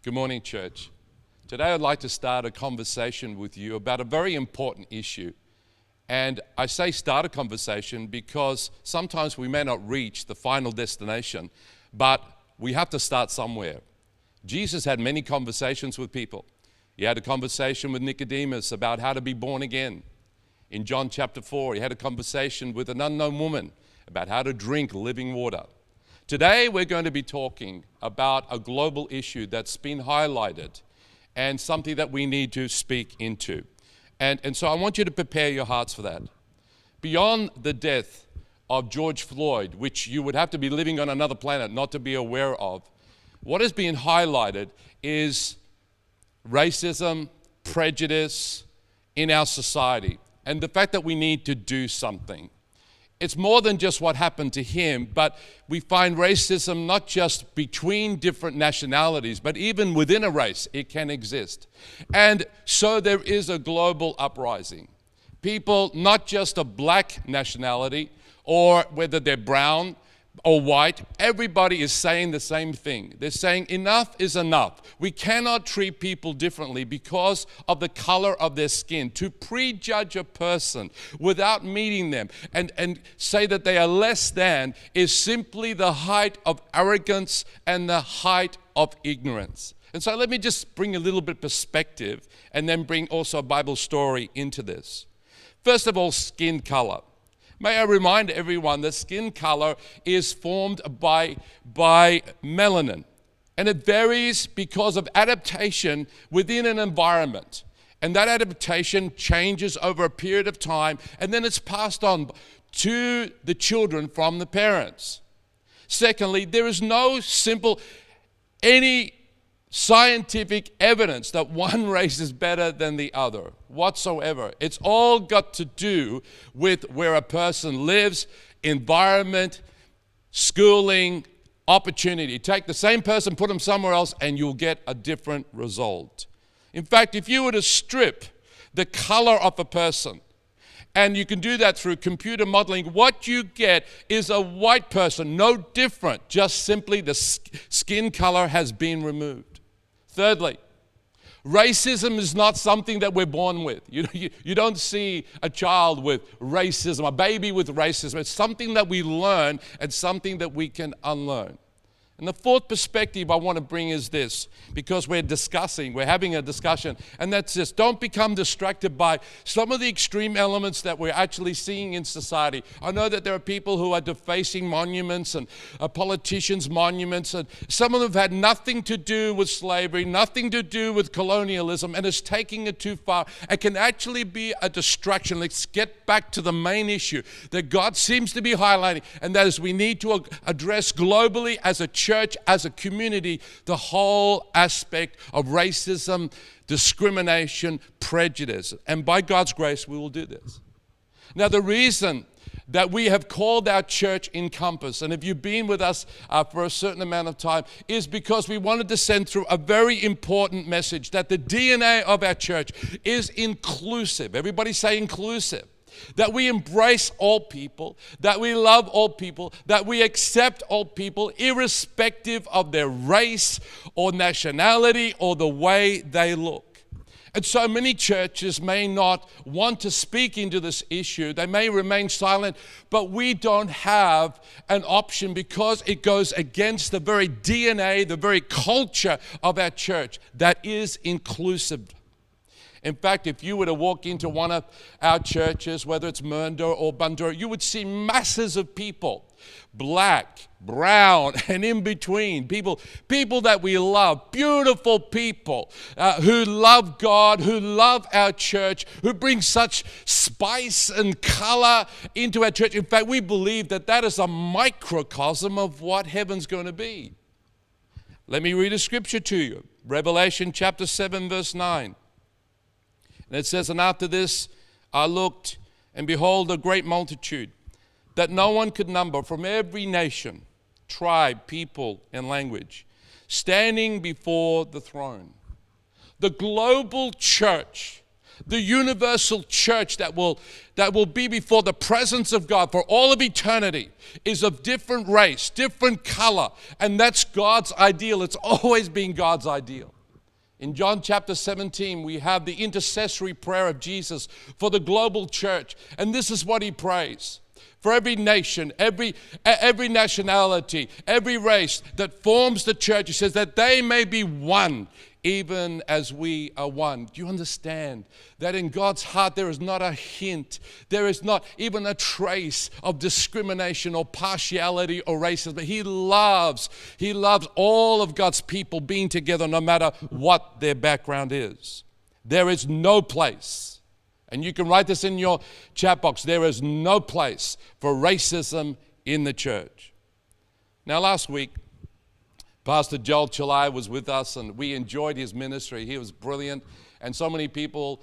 Good morning, church. Today I'd like to start a conversation with you about a very important issue. And I say start a conversation because sometimes we may not reach the final destination, but we have to start somewhere. Jesus had many conversations with people. He had a conversation with Nicodemus about how to be born again. In John chapter 4, he had a conversation with an unknown woman about how to drink living water. Today, we're going to be talking about a global issue that's been highlighted and something that we need to speak into. And so I want you to prepare your hearts for that. Beyond the death of George Floyd, which you would have to be living on another planet not to be aware of, what is being highlighted is racism, prejudice in our society, and the fact that we need to do something. It's more than just what happened to him, but we find racism not just between different nationalities, but even within a race, it can exist. And so there is a global uprising. People, not just of black nationality, or whether they're brown or white, everybody is saying the same thing. They're saying enough is enough. We cannot treat people differently because of the color of their skin. To prejudge a person without meeting them and say that they are less than is simply the height of arrogance and the height of ignorance. And so let me just bring a little bit of perspective and then bring also a Bible story into this. First of all, skin color. May I remind everyone that skin color is formed by melanin, and it varies because of adaptation within an environment. And that adaptation changes over a period of time, and then it's passed on to the children from the parents. Secondly, there is no any scientific evidence that one race is better than the other whatsoever. It's all got to do with where a person lives, environment, schooling, opportunity. Take the same person, put them somewhere else, and you'll get a different result. In fact, if you were to strip the color of a person, and you can do that through computer modeling, what you get is a white person, no different, just simply the skin color has been removed. Thirdly, racism is not something that we're born with. You don't see a child with racism, a baby with racism. It's something that we learn and something that we can unlearn. And the fourth perspective I want to bring is this, because we're having a discussion, and that's this: don't become distracted by some of the extreme elements that we're actually seeing in society. I know that there are people who are defacing monuments and politicians' monuments, and some of them have had nothing to do with slavery, nothing to do with colonialism, and it's taking it too far. It can actually be a distraction. Let's get back to the main issue that God seems to be highlighting, and that is we need to address globally as a church, as a community, the whole aspect of racism, discrimination, prejudice. And by God's grace, we will do this. Now, the reason that we have called our church Encompass, and if you've been with us for a certain amount of time, is because we wanted to send through a very important message that the DNA of our church is inclusive. Everybody say inclusive. That we embrace all people, that we love all people, that we accept all people, irrespective of their race or nationality or the way they look. And so many churches may not want to speak into this issue. They may remain silent, but we don't have an option because it goes against the very DNA, the very culture of our church that is inclusive. In fact, if you were to walk into one of our churches, whether it's Mernda or Bundoora, you would see masses of people, black, brown, and in between, people that we love, beautiful people who love God, who love our church, who bring such spice and color into our church. In fact, we believe that is a microcosm of what heaven's going to be. Let me read a scripture to you. Revelation chapter 7, verse 9. And it says, and after this I looked, and behold, a great multitude that no one could number, from every nation, tribe, people, and language, standing before the throne. The global church, the universal church that will be before the presence of God for all of eternity, is of different race, different color, and that's God's ideal. It's always been God's ideal. In John chapter 17, we have the intercessory prayer of Jesus for the global church. And this is what he prays. For every nation, every nationality, every race that forms the church, he says that they may be one, even as we are one. Do you understand that in God's heart there is not a hint, there is not even a trace of discrimination or partiality or racism, but he loves all of God's people being together no matter what their background is. There is no place, and you can write this in your chat box, there is no place for racism in the church. Now last week, Pastor Joel Chalai was with us, and we enjoyed his ministry. He was brilliant, and so many people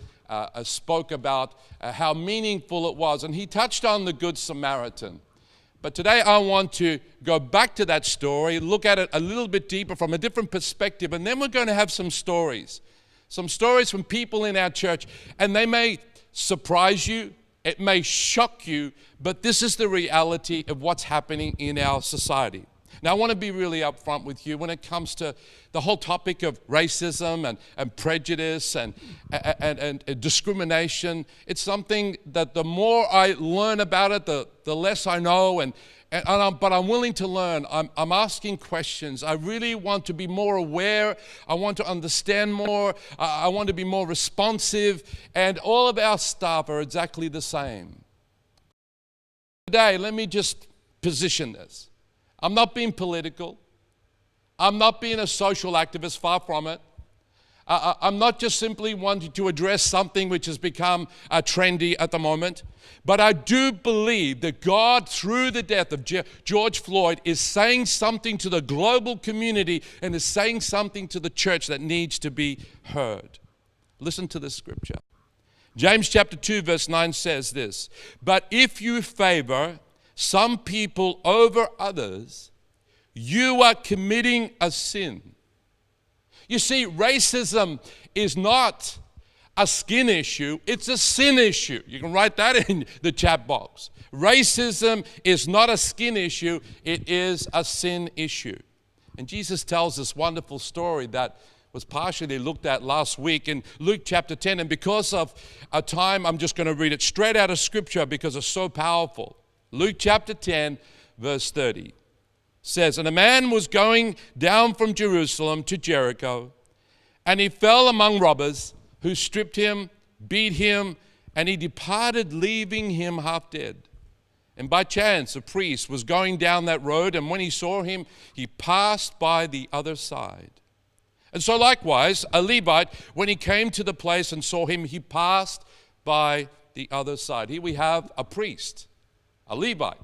spoke about how meaningful it was, and he touched on the Good Samaritan. But today I want to go back to that story, look at it a little bit deeper from a different perspective, and then we're going to have some stories from people in our church, and they may surprise you, it may shock you, but this is the reality of what's happening in our society. Now, I want to be really upfront with you when it comes to the whole topic of racism and prejudice and discrimination. It's something that the more I learn about it, the less I know, but I'm willing to learn. I'm asking questions. I really want to be more aware. I want to understand more. I want to be more responsive. And all of our staff are exactly the same. Today, let me just position this. I'm not being political. I'm not being a social activist, far from it. I'm not just simply wanting to address something which has become trendy at the moment, but I do believe that God, through the death of George Floyd, is saying something to the global community and is saying something to the church that needs to be heard. Listen to this scripture. James chapter 2 verse 9 says this, "But if you favor some people over others, you are committing a sin." You see, racism is not a skin issue, it's a sin issue. You can write that in the chat box. Racism is not a skin issue, it is a sin issue. And Jesus tells this wonderful story that was partially looked at last week in Luke chapter 10. And because of our time, I'm just going to read it straight out of Scripture because it's so powerful. Luke chapter 10, verse 30 says, "And a man was going down from Jerusalem to Jericho, and he fell among robbers who stripped him, beat him, and he departed, leaving him half dead. And by chance a priest was going down that road, and when he saw him, he passed by the other side. And so likewise, a Levite, when he came to the place and saw him, he passed by the other side." Here we have a priest, a Levite,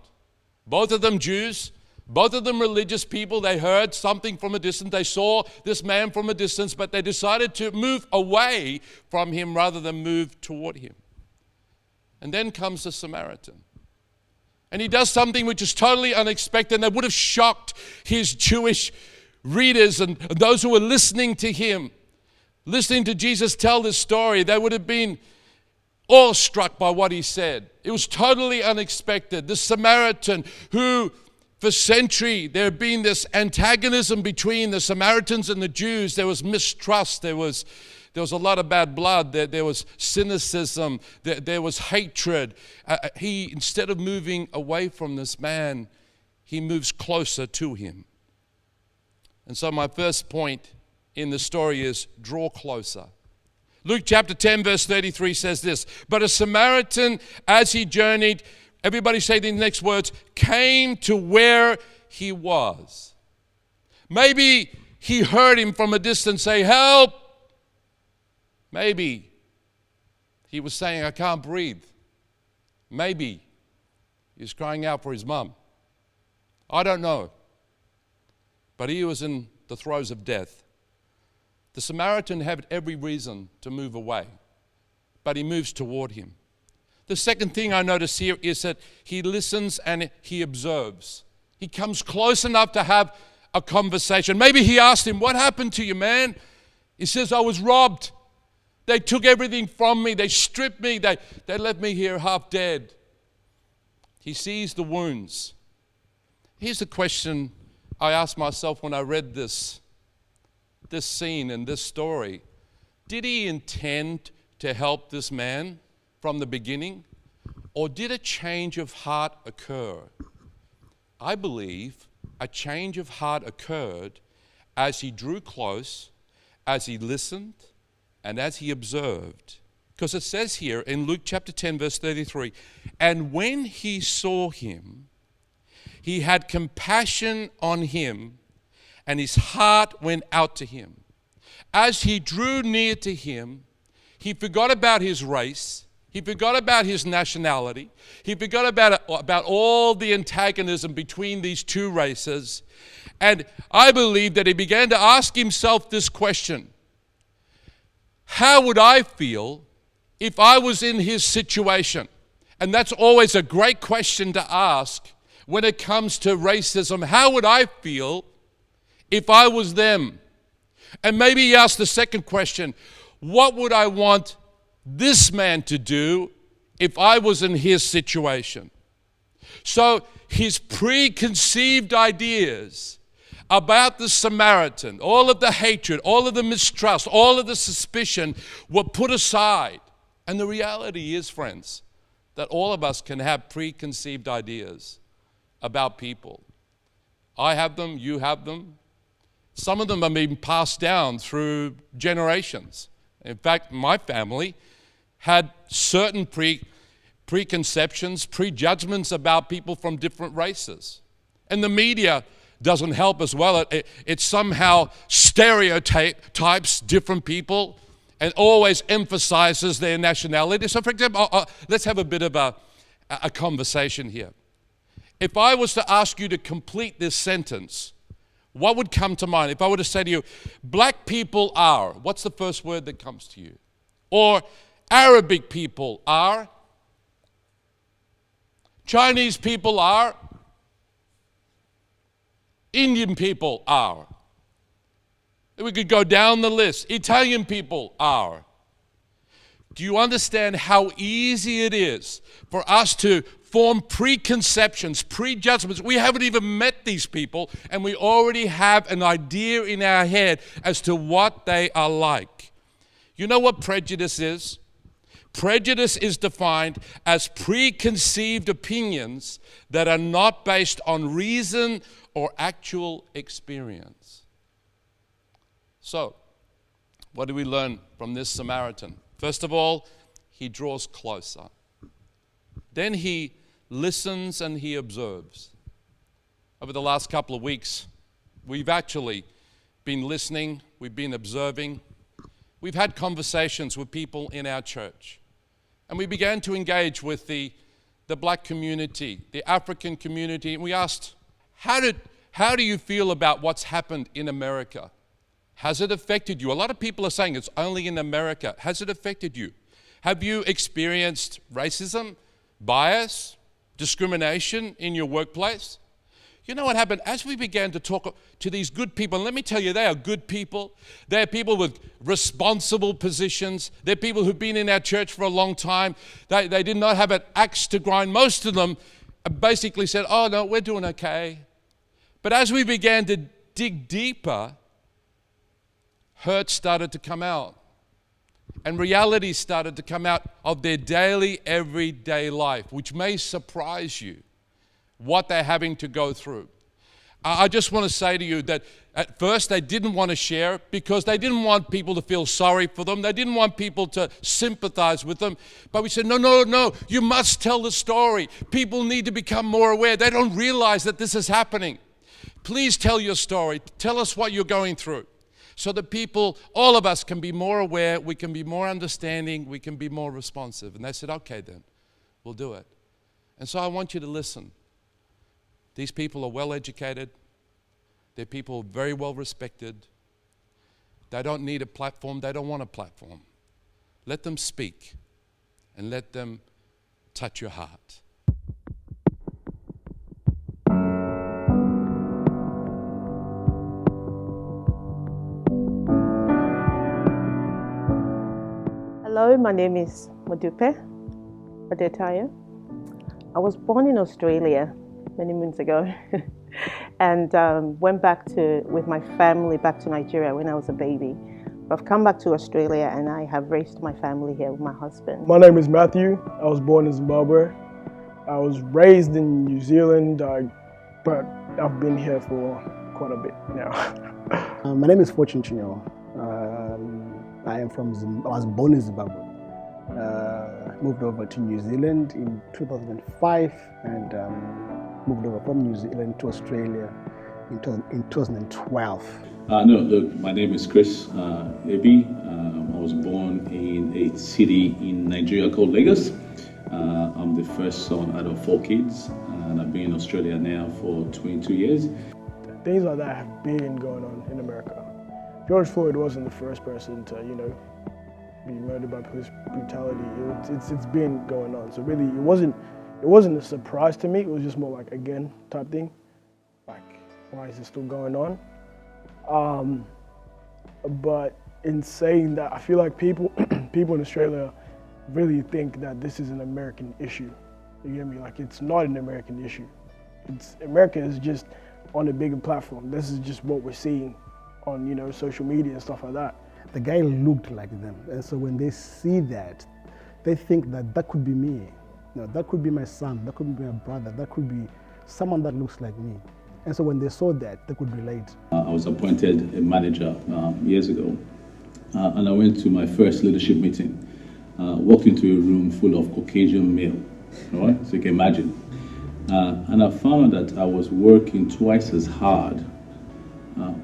both of them Jews, both of them religious people. They heard something from a distance. They saw this man from a distance, but they decided to move away from him rather than move toward him. And then comes the Samaritan. And he does something which is totally unexpected, and that would have shocked his Jewish readers and those who were listening to him, listening to Jesus tell this story. They would have been awestruck by what he said. It was totally unexpected. The Samaritan who, for centuries, there had been this antagonism between the Samaritans and the Jews. There was mistrust. There was a lot of bad blood. There was cynicism. There was hatred. He, instead of moving away from this man, he moves closer to him. And so my first point in the story is draw closer. Luke chapter 10 verse 33 says this, "But a Samaritan, as he journeyed," everybody say the next words, "came to where he was." Maybe he heard him from a distance say, "Help." Maybe he was saying, "I can't breathe." Maybe he was crying out for his mom. I don't know. But he was in the throes of death. The Samaritan had every reason to move away, but he moves toward him. The second thing I notice here is that he listens and he observes. He comes close enough to have a conversation. Maybe he asked him, "What happened to you, man?" He says, "I was robbed. They took everything from me. They stripped me. They left me here half dead." He sees the wounds. Here's the question I asked myself when I read this. this scene and this story, did he intend to help this man from the beginning? Or did a change of heart occur? I believe a change of heart occurred as he drew close, as he listened, and as he observed. Because it says here in Luke chapter 10, verse 33, and when he saw him, he had compassion on him, and his heart went out to him. As he drew near to him, he forgot about his race, he forgot about his nationality, he forgot about all the antagonism between these two races, and I believe that he began to ask himself this question: how would I feel if I was in his situation? And that's always a great question to ask when it comes to racism. How would I feel if I was them? And maybe he asked the second question: what would I want this man to do if I was in his situation? So his preconceived ideas about the Samaritan, all of the hatred, all of the mistrust, all of the suspicion were put aside. And the reality is, friends, that all of us can have preconceived ideas about people. I have them, you have them. Some of them have been passed down through generations. In fact, my family had certain preconceptions, prejudgments about people from different races. And the media doesn't help as well. It somehow stereotypes different people and always emphasizes their nationality. So for example, let's have a bit of a conversation here. If I was to ask you to complete this sentence, what would come to mind? If I were to say to you, black people are, what's the first word that comes to you? Or Arabic people are, Chinese people are, Indian people are. We could go down the list. Italian people are. Do you understand how easy it is for us to form preconceptions, prejudgments? We haven't even met these people, and we already have an idea in our head as to what they are like. You know what prejudice is? Prejudice is defined as preconceived opinions that are not based on reason or actual experience. So, what do we learn from this Samaritan? First of all, he draws closer. Then he listens and he observes. Over the last couple of weeks, we've actually been listening, we've been observing. We've had conversations with people in our church. And we began to engage with the black community, the African community, and we asked, how do you feel about what's happened in America? Has it affected you? A lot of people are saying it's only in America. Has it affected you? Have you experienced racism, bias, discrimination in your workplace? You know what happened? As we began to talk to these good people, and let me tell you, they are good people. They're people with responsible positions. They're people who've been in our church for a long time. They did not have an axe to grind. Most of them basically said, oh no, we're doing okay. But as we began to dig deeper, hurt started to come out. And reality started to come out of their daily, everyday life, which may surprise you, what they're having to go through. I just want to say to you that at first they didn't want to share because they didn't want people to feel sorry for them. They didn't want people to sympathize with them. But we said, no, you must tell the story. People need to become more aware. They don't realize that this is happening. Please tell your story. Tell us what you're going through. So that people, all of us, can be more aware, we can be more understanding, we can be more responsive. And they said, okay then, we'll do it. And so I want you to listen. These people are well educated. They're people very well respected. They don't need a platform. They don't want a platform. Let them speak and let them touch your heart. Hello, my name is Modupe Adetayo. I was born in Australia many moons ago and went back with my family back to Nigeria when I was a baby. I've come back to Australia and I have raised my family here with my husband. My name is Matthew. I was born in Zimbabwe. I was raised in New Zealand, but I've been here for quite a bit now. My name is Fortune Chinyo. I was born in Zimbabwe. Moved over to New Zealand in 2005 and moved over from New Zealand to Australia in 2012. No, look, my name is Chris Ebi. I was born in a city in Nigeria called Lagos. I'm the first son out of 4 kids, and I've been in Australia now for 22 years. Things like that have been going on in America. George Floyd wasn't the first person to, be murdered by police brutality. It's been going on. So really, it wasn't a surprise to me. It was just more like, again, type thing. Like, why is this still going on? But in saying that, I feel like people in Australia really think that this is an American issue. You get me? Like, it's not an American issue. America is just on a bigger platform. This is just what we're seeing on, social media and stuff like that. The guy looked like them, and so when they see that, they think that could be me. That could be my son, that could be my brother, that could be someone that looks like me. And so when they saw that, they could relate. I was appointed a manager years ago, and I went to my first leadership meeting. Walked into a room full of Caucasian male, right? So you can imagine. And I found that I was working twice as hard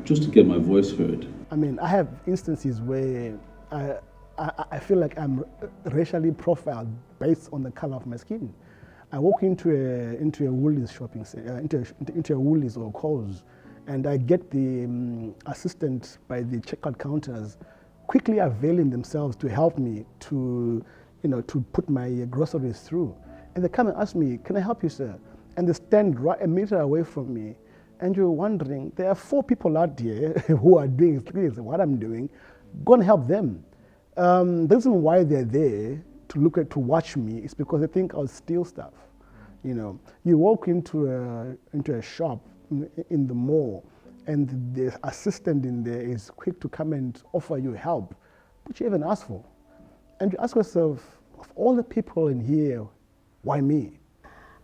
just to get my voice heard. I mean, I have instances where I feel like I'm racially profiled based on the color of my skin. I walk into a Woolies shopping center, into a Woolies or Coles, and I get the assistant by the checkout counters quickly availing themselves to help me to put my groceries through. And they come and ask me, "Can I help you, sir?" And they stand right a meter away from me, and you're wondering, there are 4 people out here who are doing exactly what I'm doing. Go and help them. The reason why they're there to watch me is because they think I'll steal stuff. You walk into a shop in the mall, and the assistant in there is quick to come and offer you help, which you even ask for. And you ask yourself, of all the people in here, why me?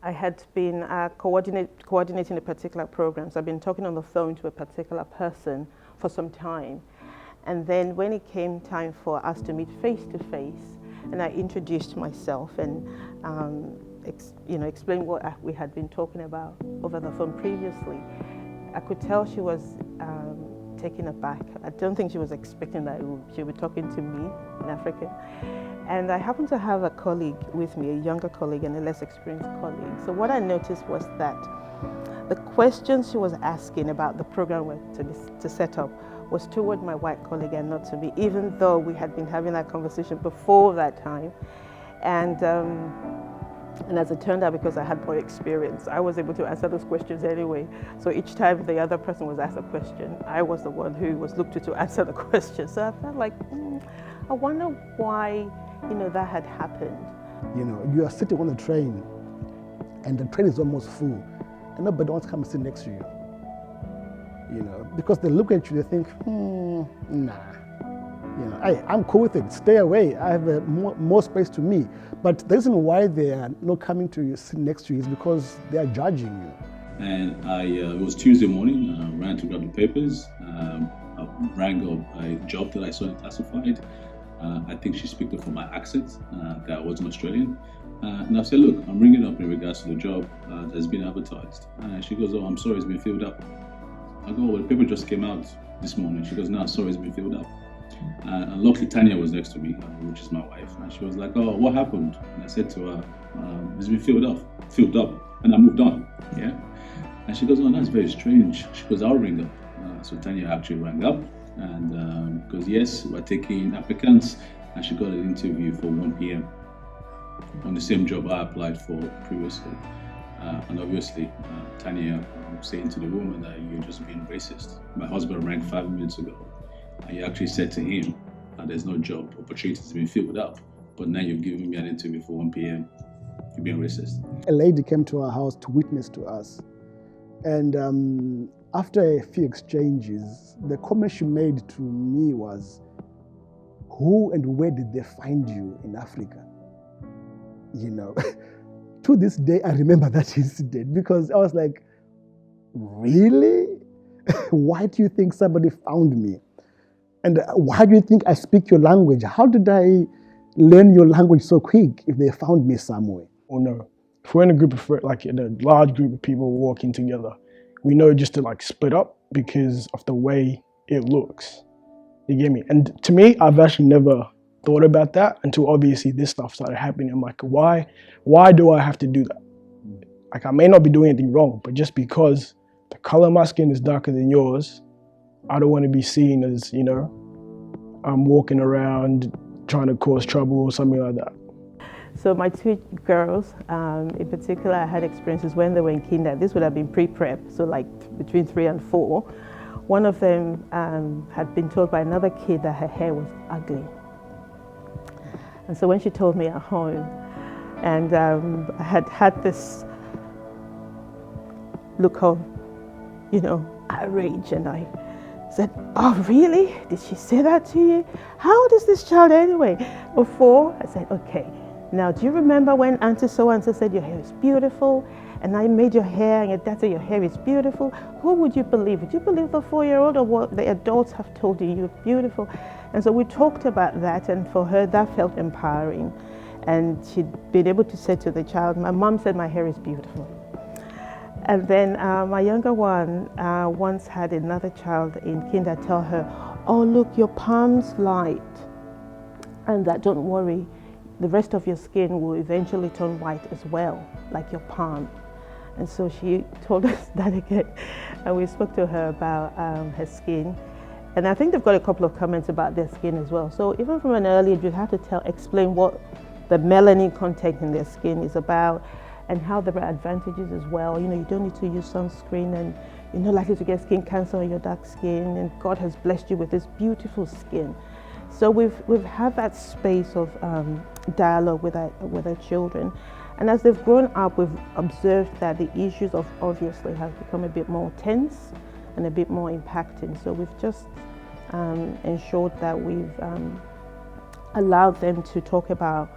I had been coordinating a particular program, so I've been talking on the phone to a particular person for some time. And then when it came time for us to meet face to face, and I introduced myself and explained what we had been talking about over the phone previously, I could tell she was taken aback. I don't think she was expecting that she would be talking to me, an African. And I happened to have a colleague with me, a younger colleague and a less experienced colleague. So what I noticed was that the questions she was asking about the program to set up was toward my white colleague and not to me, even though we had been having that conversation before that time. And as it turned out, because I had more experience, I was able to answer those questions anyway. So each time the other person was asked a question, I was the one who was looked to answer the question. So I felt like, I wonder why, that had happened. You are sitting on the train, and the train is almost full, and nobody wants to come and sit next to you. Because they look at you, they think, nah. I'm cool with it. Stay away. I have more space to me. But the reason why they are not coming to you, sit next to you, is because they are judging you. And it was Tuesday morning. I ran to grab the papers. I rang up a job that I saw in classified. I think she picked up from my accent that I wasn't Australian. And I said, "Look, I'm ringing up in regards to the job that has been advertised." And she goes, "Oh, I'm sorry, it's been filled up." I go, "Well, the paper just came out this morning." She goes, "No, sorry, it's been filled up." And luckily Tanya was next to me, which is my wife, and she was like, "Oh, what happened?" And I said to her, "It's been filled up," and I moved on. Yeah. And she goes, "Oh, that's very strange." She goes, "I'll ring up." So Tanya actually rang up, and because yes, we're taking applicants, and she got an interview for 1 p.m. on the same job I applied for previously. And obviously, Tanya saying to the woman that you're just being racist. My husband rang 5 minutes ago. And you actually said to him, there's no job opportunities been filled up, but now you've given me an interview for 1 p.m. You're being racist. A lady came to our house to witness to us, And after a few exchanges, the comment she made to me was, who and where did they find you in Africa? You know, to this day, I remember that incident because I was like, really? Why do you think somebody found me? And why do you think I speak your language? How did I learn your language so quick if they found me somewhere? Or no, if we're in a group of, like in a large group of people walking together, we know just to like split up because of the way it looks. You get me? And to me, I've actually never thought about that until obviously this stuff started happening. I'm like, why do I have to do that? Like, I may not be doing anything wrong, but just because the color of my skin is darker than yours, I don't want to be seen as, you know, I'm walking around trying to cause trouble or something like that. So my two girls, in particular, I had experiences when they were in kinder. This would have been pre-prep, so like between 3 and 4. One of them had been told by another kid that her hair was ugly. And so when she told me at home, and I had this look of, you know, outrage, and I said, oh really? Did she say that to you? How old is this child anyway? Or 4? I said, okay. Now, do you remember when Auntie so-and-so said your hair is beautiful, and I made your hair, and your dad said your hair is beautiful? Who would you believe? Would you believe the 4-year-old or what the adults have told you you're beautiful? And so we talked about that, and for her, that felt empowering. And she'd been able to say to the child, my mom said my hair is beautiful. And then my younger one once had another child in kinder tell her, oh, look, your palm's light, and that don't worry, the rest of your skin will eventually turn white as well, like your palm. And so she told us that again, and we spoke to her about her skin. And I think they've got a couple of comments about their skin as well. So even from an early age, you have to explain what the melanin content in their skin is about, and how there are advantages as well. You know, you don't need to use sunscreen, and you're not likely to get skin cancer on your dark skin, and God has blessed you with this beautiful skin. So we've had that space of dialogue with our children. And as they've grown up, we've observed that the issues of obviously have become a bit more tense and a bit more impacting. So we've just ensured that we've allowed them to talk about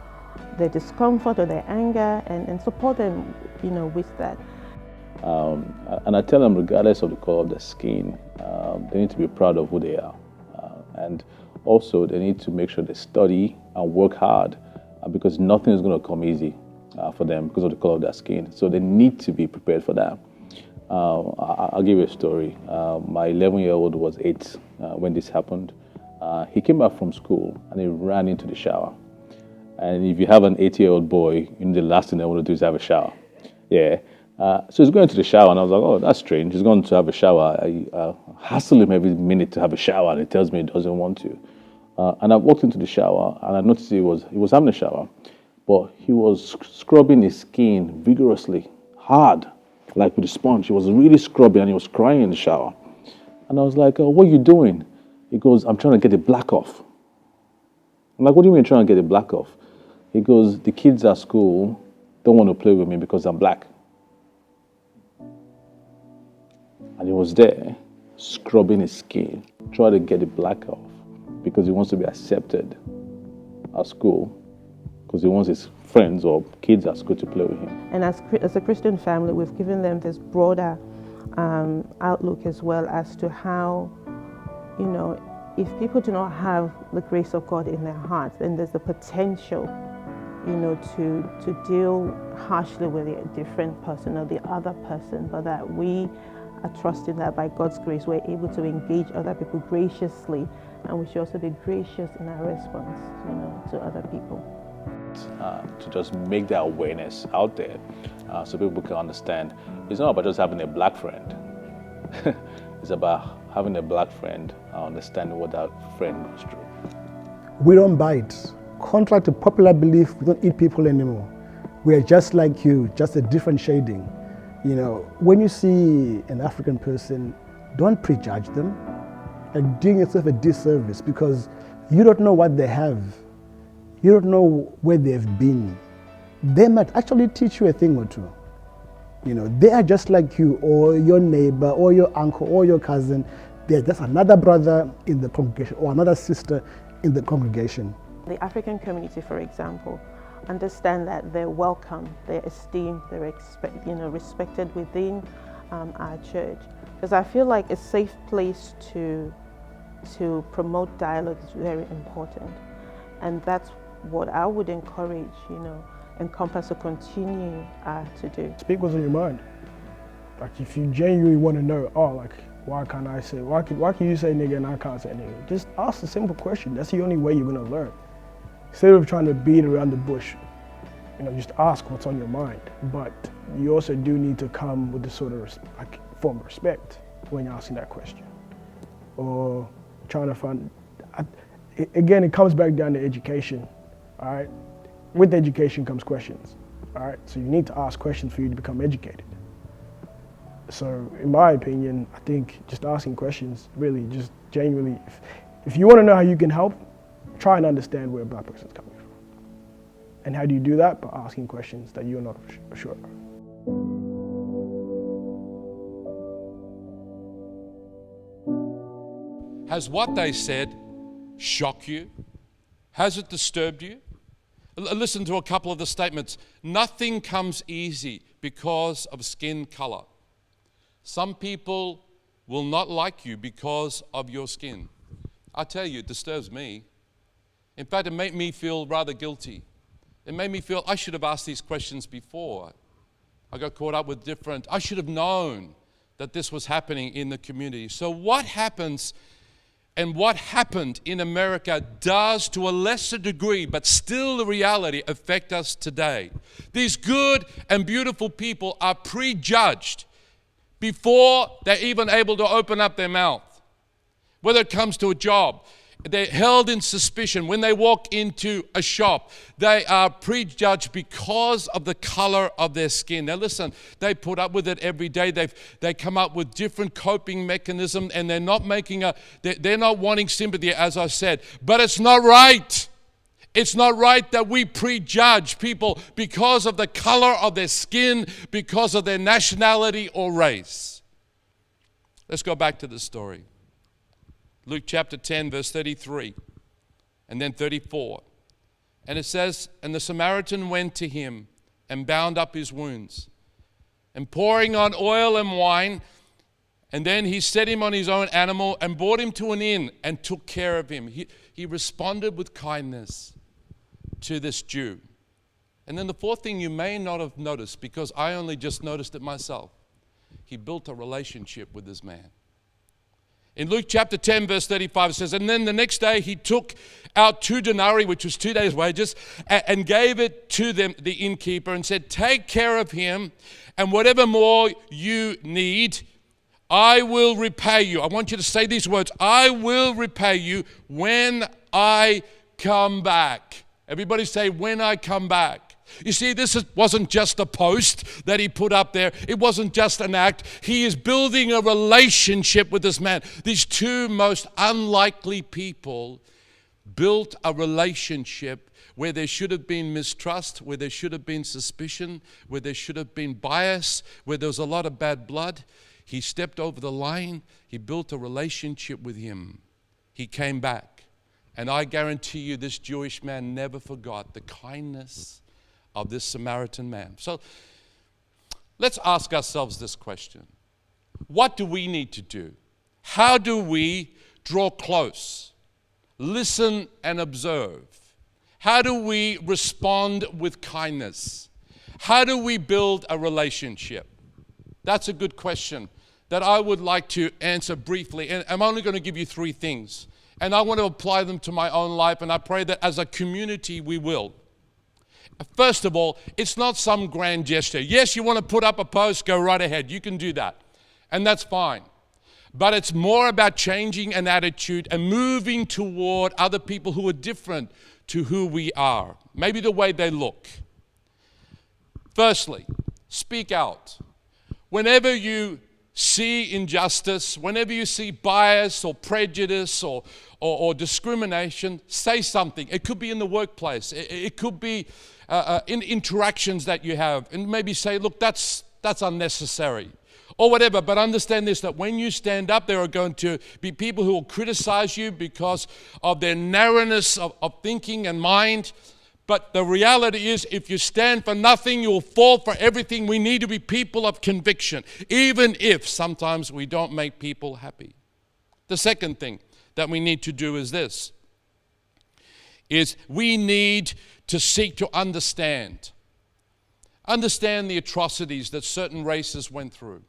their discomfort or their anger, and support them, you know, with that. And I tell them, regardless of the color of their skin, they need to be proud of who they are. And also, they need to make sure they study and work hard, because nothing is going to come easy for them because of the color of their skin. So they need to be prepared for that. I'll give you a story. My 11-year-old was 8 when this happened. He came back from school and he ran into the shower. And if you have an 8-year-old boy, you know, the last thing they want to do is have a shower. Yeah. So he's going to the shower, and I was like, oh, that's strange. He's going to have a shower. I hassle him every minute to have a shower, and he tells me he doesn't want to. And I walked into the shower, and I noticed he was having a shower, but he was scrubbing his skin vigorously, hard, like with a sponge. He was really scrubbing, and he was crying in the shower. And I was like, oh, what are you doing? He goes, I'm trying to get the black off. I'm like, what do you mean trying to get the black off? He goes, the kids at school don't want to play with me because I'm black. And he was there, scrubbing his skin, trying to get the black off because he wants to be accepted at school, because he wants his friends or kids at school to play with him. And as a Christian family, we've given them this broader outlook as well as to how, you know, if people do not have the grace of God in their hearts, then there's the potential, you know, to deal harshly with a different person or the other person, but that we are trusting that by God's grace we're able to engage other people graciously, and we should also be gracious in our response, you know, to other people. To just make that awareness out there so people can understand. It's not about just having a black friend. It's about having a black friend, understanding what that friend goes through. We don't bite. Contrary to popular belief, we don't eat people anymore. We are just like you, just a different shading. You know, when you see an African person, don't prejudge them. You're doing yourself a disservice because you don't know what they have. You don't know where they've been. They might actually teach you a thing or two. You know, they are just like you, or your neighbor, or your uncle, or your cousin. They're just another brother in the congregation, or another sister in the congregation. The African community, for example, understand that they're welcome, they're esteemed, they're respected within our church. Because I feel like a safe place to promote dialogue is very important, and that's what I would encourage, Encompass to continue to do. Speak what's on your mind. Like, if you genuinely want to know, why can't I say, why can you say nigga and I can't say nigga? Just ask a simple question. That's the only way you're going to learn. Instead of trying to beat around the bush, just ask what's on your mind. But you also do need to come with this sort of form of respect when you're asking that question. Or trying to find, again, it comes back down to education, all right? With education comes questions, all right? So you need to ask questions for you to become educated. So in my opinion, I think just asking questions, really, just genuinely, if you want to know how you can help, try and understand where a black person's coming from. And how do you do that? By asking questions that you're not sure of. Has what they said shocked you? Has it disturbed you? Listen to a couple of the statements. Nothing comes easy because of skin color. Some people will not like you because of your skin. I tell you, it disturbs me. In fact, it made me feel rather guilty. It made me feel I should have asked these questions before. I got caught up with I should have known that this was happening in the community. So what happens and what happened in America does, to a lesser degree, but still the reality, affect us today. These good and beautiful people are prejudged before they're even able to open up their mouth. Whether it comes to a job, they're held in suspicion. When they walk into a shop, they are prejudged because of the color of their skin. Now listen, they put up with it every day. They come up with different coping mechanisms, and they're not they're not wanting sympathy, as I said. But it's not right. It's not right that we prejudge people because of the color of their skin, because of their nationality or race. Let's go back to the story. Luke chapter 10, verse 33, and then 34. And it says, and the Samaritan went to him and bound up his wounds, and pouring on oil and wine, and then he set him on his own animal and brought him to an inn and took care of him. He responded with kindness to this Jew. And then the fourth thing you may not have noticed, because I only just noticed it myself, he built a relationship with this man. In Luke chapter 10, verse 35, it says, and then the next day he took out 2 denarii, which was 2 days' wages, and gave it to them, the innkeeper, and said, take care of him, and whatever more you need, I will repay you. I want you to say these words, I will repay you when I come back. Everybody say, when I come back. You see, wasn't just a post that he put up there. It wasn't just an act. He is building a relationship with this man. These two most unlikely people built a relationship where there should have been mistrust, where there should have been suspicion, where there should have been bias, where there was a lot of bad blood. He stepped over the line. He built a relationship with him. He came back. And I guarantee you this Jewish man never forgot the kindness of this Samaritan man. So let's ask ourselves this question. What do we need to do? How do we draw close, listen and observe? How do we respond with kindness? How do we build a relationship? That's a good question that I would like to answer briefly. And I'm only going to give you 3 things. And I want to apply them to my own life, and I pray that as a community we will. First of all, it's not some grand gesture. Yes, you want to put up a post, go right ahead. You can do that. And that's fine. But it's more about changing an attitude and moving toward other people who are different to who we are. Maybe the way they look. Firstly, speak out. Whenever you see injustice, whenever you see bias or prejudice or discrimination, say something. It could be in the workplace. It could be in interactions that you have, and maybe say, look, that's that's unnecessary, or whatever. But understand this, that when you stand up, there are going to be people who will criticize you because of their narrowness of thinking and mind. But the reality is, if you stand for nothing, you'll fall for everything. We need to be people of conviction, even if sometimes we don't make people happy. The second thing that we need to do is this, is we need to seek to understand the atrocities that certain races went through.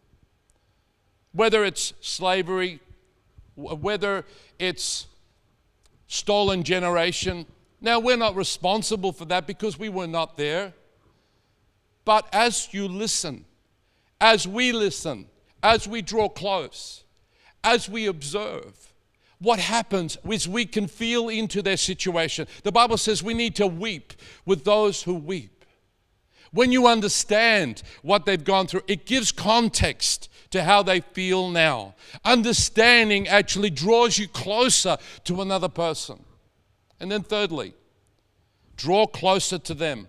Whether it's slavery, whether it's stolen generation. Now, we're not responsible for that because we were not there. But as you listen, as we listen, as we draw close, as we observe, what happens is we can feel into their situation. The Bible says we need to weep with those who weep. When you understand what they've gone through, it gives context to how they feel now. Understanding actually draws you closer to another person. And then thirdly, draw closer to them.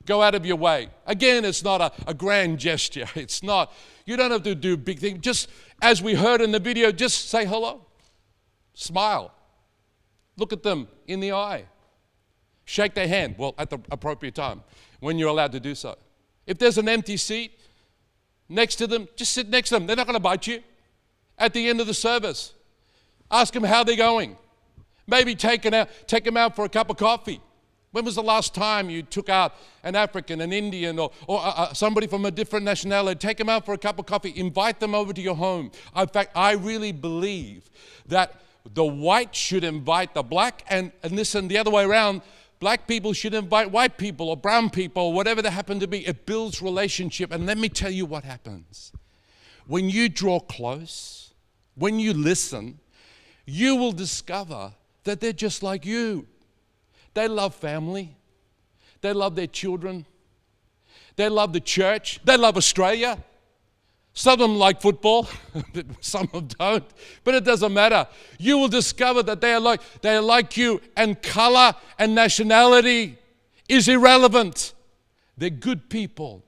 Go out of your way. Again, it's not a grand gesture. It's not, you don't have to do big things. Just as we heard in the video, just say hello. Smile. Look at them in the eye. Shake their hand, well, at the appropriate time, when you're allowed to do so. If there's an empty seat next to them, just sit next to them. They're not going to bite you. At the end of the service, ask them how they're going. Maybe take them out for a cup of coffee. When was the last time you took out an African, an Indian, or somebody from a different nationality? Take them out for a cup of coffee. Invite them over to your home. In fact, I really believe that the white should invite the black, and listen, the other way around, black people should invite white people or brown people or whatever they happen to be. It builds relationship. And let me tell you what happens. When you draw close, when you listen, you will discover that they're just like you. They love family. They love their children. They love the church. They love Australia. Some of them like football. Some of them don't. But it doesn't matter. You will discover that they are like you. And color and nationality is irrelevant. They're good people.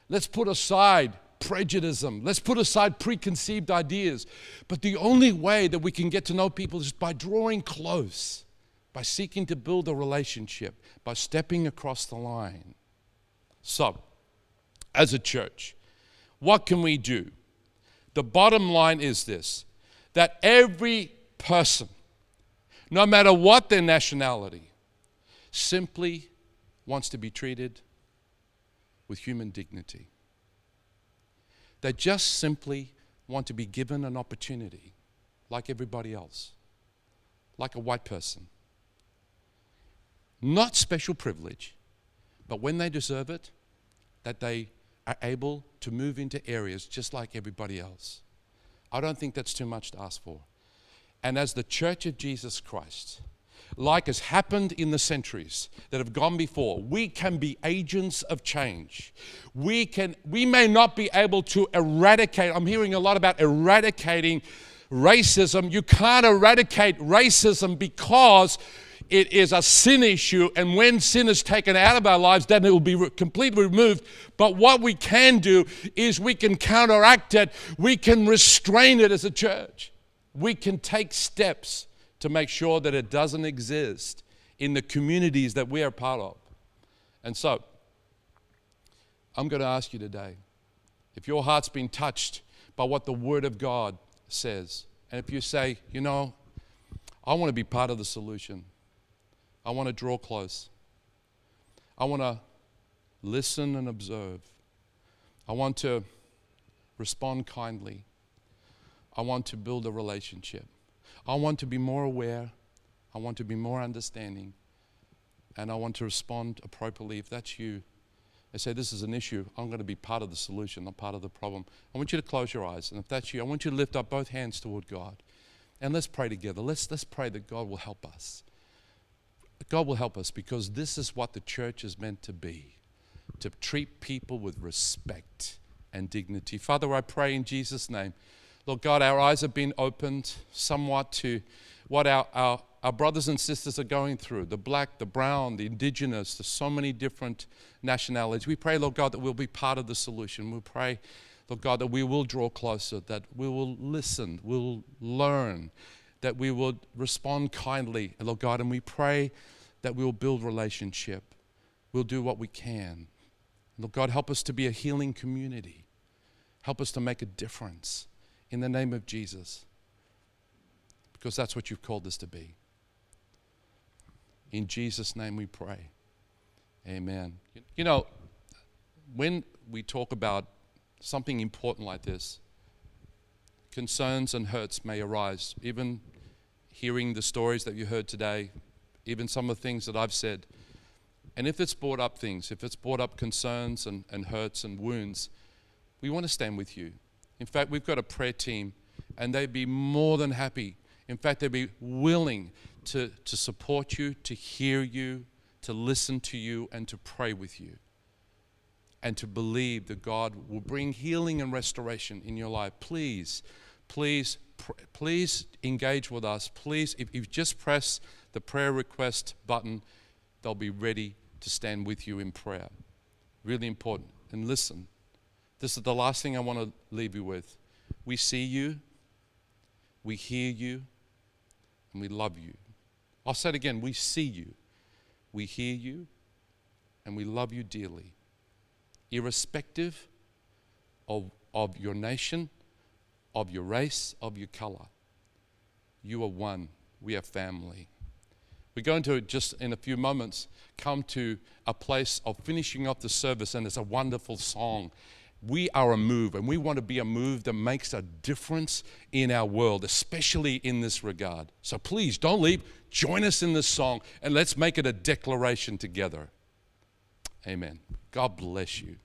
Let's put aside prejudice. Let's put aside preconceived ideas. But the only way that we can get to know people is by drawing close, by seeking to build a relationship, by stepping across the line. So, as a church, what can we do? The bottom line is this, that every person, no matter what their nationality, simply wants to be treated with human dignity. They just simply want to be given an opportunity like everybody else, like a white person. Not special privilege, but when they deserve it, that they are able to move into areas just like everybody else. I don't think that's too much to ask for. And as the Church of Jesus Christ, like has happened in the centuries that have gone before, we can be agents of change. We may not be able to eradicate, I'm hearing a lot about eradicating racism. You can't eradicate racism because it is a sin issue, and when sin is taken out of our lives, then it will be completely removed. But what we can do is we can counteract it. We can restrain it as a church. We can take steps to make sure that it doesn't exist in the communities that we are part of. And so, I'm going to ask you today, if your heart's been touched by what the Word of God says, and if you say, you know, I want to be part of the solution. I want to draw close. I want to listen and observe. I want to respond kindly. I want to build a relationship. I want to be more aware. I want to be more understanding. And I want to respond appropriately. If that's you, I say this is an issue. I'm going to be part of the solution, not part of the problem. I want you to close your eyes. And if that's you, I want you to lift up both hands toward God. And let's pray together. Let's pray that God will help us. God will help us, because this is what the church is meant to be, to treat people with respect and dignity. Father, I pray in Jesus' name, Lord God, our eyes have been opened somewhat to what our our brothers and sisters are going through, the black, the brown, the indigenous, there's so many different nationalities. We pray, Lord God, that we'll be part of the solution. We pray, Lord God, that we will draw closer, that we will listen, we'll learn, that we will respond kindly, Lord God, and we pray that we will build relationship. We'll do what we can. Lord God, help us to be a healing community. Help us to make a difference in the name of Jesus, because that's what you've called us to be. In Jesus' name we pray. Amen. You know, when we talk about something important like this, concerns and hurts may arise. Even hearing the stories that you heard today, even some of the things that I've said. And if it's brought up things, if it's brought up concerns and hurts and wounds, we want to stand with you. In fact, we've got a prayer team, and they'd be more than happy. In fact, they'd be willing to support you, to hear you, to listen to you, and to pray with you. And to believe that God will bring healing and restoration in your life. Please engage with us. Please, if you just press the prayer request button, they'll be ready to stand with you in prayer. Really important. And listen, this is the last thing I want to leave you with. We see you, we hear you, and we love you. I'll say it again. We see you, we hear you, and we love you dearly. Irrespective of your nation, of your race, of your color. You are one. We are family. We're going to, just in a few moments, come to a place of finishing off the service, and it's a wonderful song. We are a move, and we want to be a move that makes a difference in our world, especially in this regard. So please, don't leave. Join us in this song, and let's make it a declaration together. Amen. God bless you.